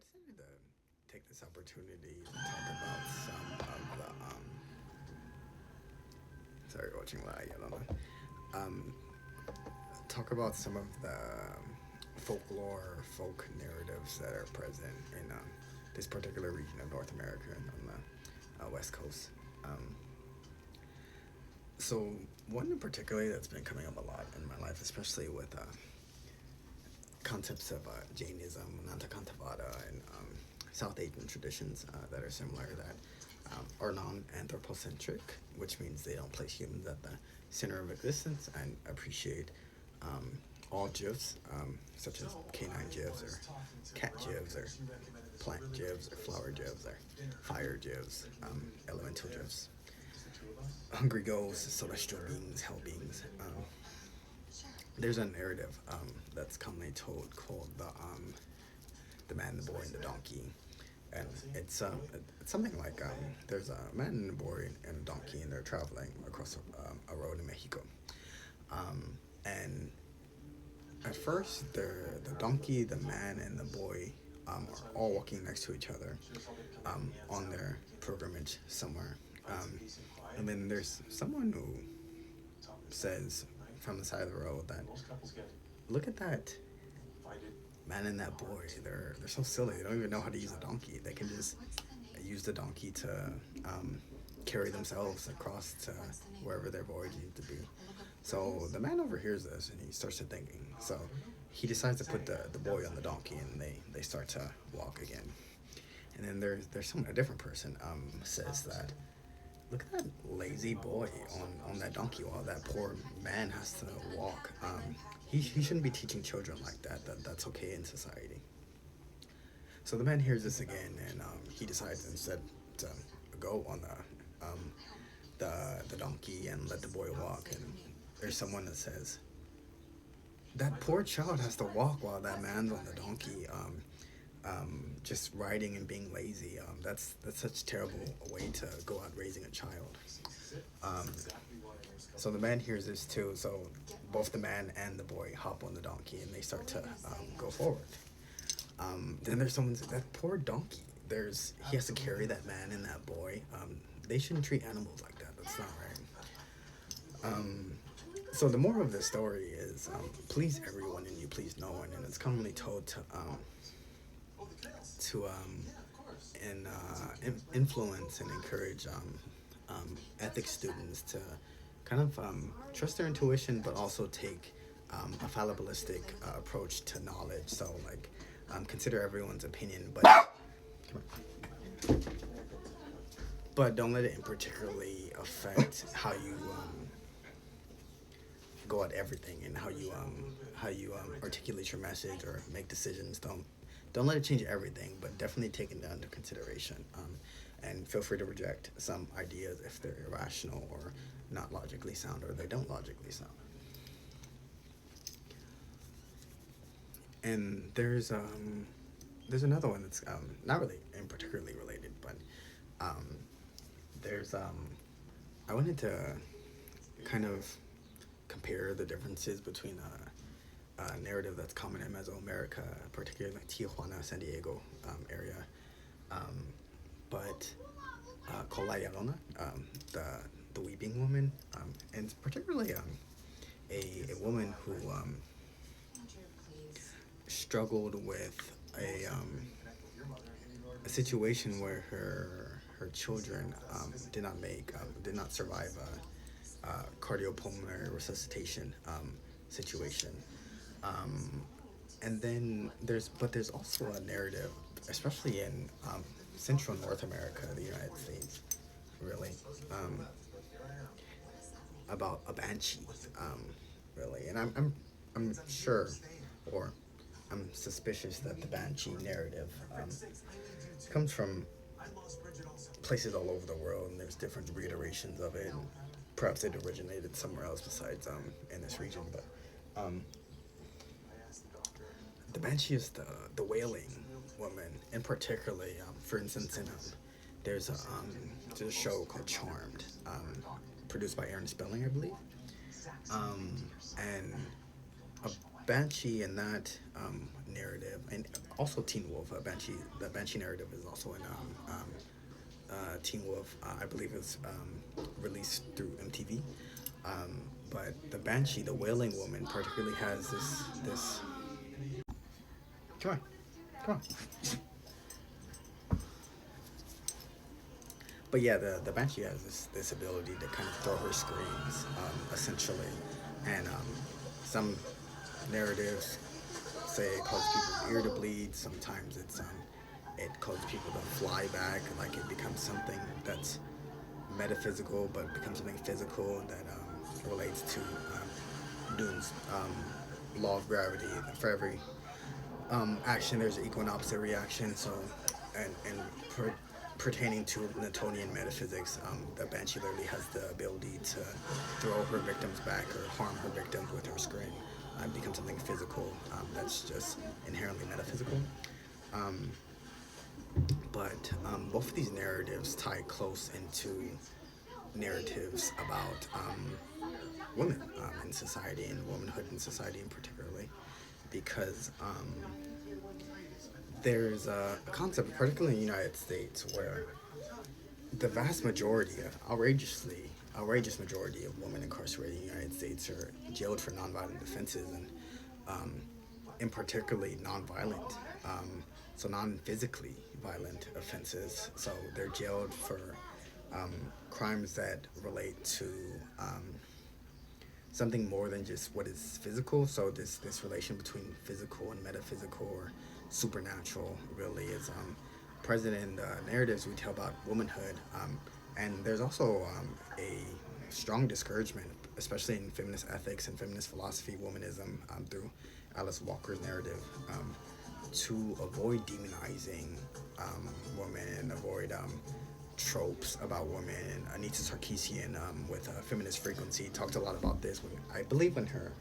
decided to take this opportunity to talk about some of the sorry, watching live. I don't know. Um, talk about some of the folklore, folk narratives that are present in this particular region of North America and on the West Coast. Um, so one in particular that's been coming up a lot in my life, especially with concepts of Jainism, Nantakantavada, and South Asian traditions that are similar, that are non-anthropocentric, which means they don't place humans at the center of existence and appreciate all gifs, such as canine gifs or cat gifs or plant gifs or flower gifs or fire gifs, elemental gifs, hungry ghosts, celestial beings, hell beings. There's a narrative that's commonly told called the man, the boy, and the donkey, and it's something like there's a man and a boy and a donkey, and they're traveling across a road in Mexico, and at first the donkey, the man, and the boy are all walking next to each other on their pilgrimage somewhere, and then there's someone who says from the side of the road that, look at that man and that boy, they're so silly, they don't even know how to use a donkey, they can just use the donkey to carry themselves across to wherever their voyage needs to be. So the man overhears this and he starts to thinking, so he decides to put the boy on the donkey, and they start to walk again. And then there's a different person says that, look at that lazy boy on that donkey while that poor man has to walk. He shouldn't be teaching children like that. That's okay in society. So the man hears this again, and he decides instead to go on the donkey and let the boy walk. And there's someone that says, that poor child has to walk while that man's on the donkey, just riding and being lazy. That's such a terrible way to go out raising a child. So the man hears this too. So both the man and the boy hop on the donkey, and they start to go forward. Then there's someone that says, that poor donkey. He has to carry that man and that boy. They shouldn't treat animals like that. That's not right. So the moral of this story is, please everyone and you please no one, and it's commonly told to influence and encourage ethics students to kind of trust their intuition, but also take a fallibilistic approach to knowledge. So like consider everyone's opinion, but don't let it particularly affect how you go at everything, and how you articulate your message or make decisions. Don't let it change everything, but definitely take it into consideration. And feel free to reject some ideas if they're irrational or not logically sound, or they don't logically sound. And there's another one that's not really in particularly related, but there's I wanted to kind of compare the differences between a narrative that's common in Mesoamerica, particularly like Tijuana, San Diego area, but called La Llorona, the Weeping Woman, and particularly a woman who struggled with a situation where her children did not survive a cardiopulmonary resuscitation situation. And then there's also a narrative, especially in Central North America, the United States, really, about a banshee, really. And I'm sure, or I'm suspicious that the banshee narrative comes from places all over the world, and there's different reiterations of it. And perhaps it originated somewhere else besides in this region, but the banshee is the wailing woman, and particularly, for instance, there's a show called Charmed, produced by Aaron Spelling, I believe, and Banshee in that narrative, and also Teen Wolf. The Banshee narrative is also in Teen Wolf. I believe it's released through MTV. But the Banshee, the Wailing Woman, particularly has this. Come on, come on. But yeah, the Banshee has this ability to kind of throw her screams, essentially, and some narratives say it causes people's ear to bleed. Sometimes it causes people to fly back, like it becomes something that's metaphysical, but becomes something physical that relates to Newton's law of gravity. For every action, there's an equal and opposite reaction. So, and pertaining to Newtonian metaphysics, the Banshee literally has the ability to throw her victims back or harm her victims with her scream. Become something physical that's just inherently metaphysical. But both of these narratives tie close into narratives about women in society and womanhood in society in particularly, because there's a concept, particularly in the United States, where the vast majority, outrageous majority of women incarcerated in the United States are jailed for nonviolent offenses, and in particularly nonviolent, so non-physically violent offenses. So they're jailed for crimes that relate to something more than just what is physical. So this relation between physical and metaphysical or supernatural really is present in the narratives we tell about womanhood. And there's also a strong discouragement, especially in feminist ethics and feminist philosophy, womanism, through Alice Walker's narrative, to avoid demonizing women and avoid tropes about women. And Anita Sarkeesian, with Feminist Frequency, talked a lot about this when, I believe, when her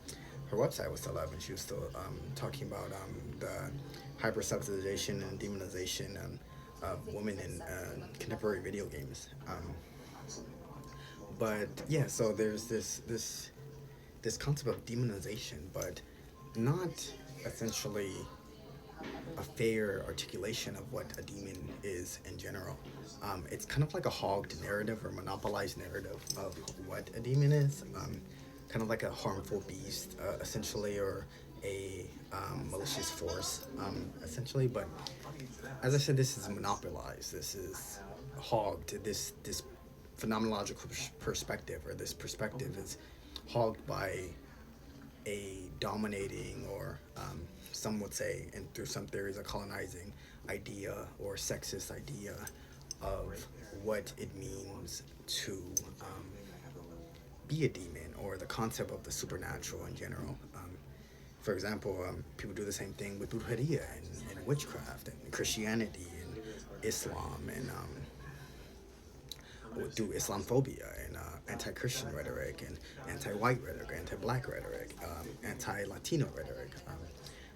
website was still up, and she was still talking about the hypersexualization and demonization of women in contemporary video games. But yeah, so there's this concept of demonization, but not essentially a fair articulation of what a demon is in general. It's kind of like a hogged narrative or monopolized narrative of what a demon is, kind of like a harmful beast, essentially, or a malicious force, essentially. But as I said, this is monopolized. This is hogged. This phenomenological perspective, or this perspective, is hogged by a dominating, or some would say, and through some theories, a colonizing idea or sexist idea of what it means to be a demon, or the concept of the supernatural in general. For example, people do the same thing with brujeria and witchcraft and Christianity and Islam, and do Islamophobia and anti-Christian rhetoric and anti-white rhetoric, anti-black rhetoric, anti-Latino rhetoric,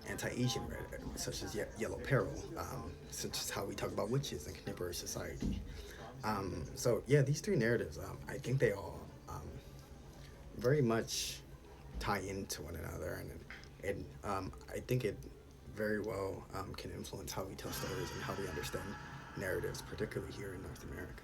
anti-Asian rhetoric, such as yellow peril, such as how we talk about witches in contemporary society. So yeah, these three narratives, I think they all very much tie into one another, and I think it very well can influence how we tell stories and how we understand narratives, particularly here in North America.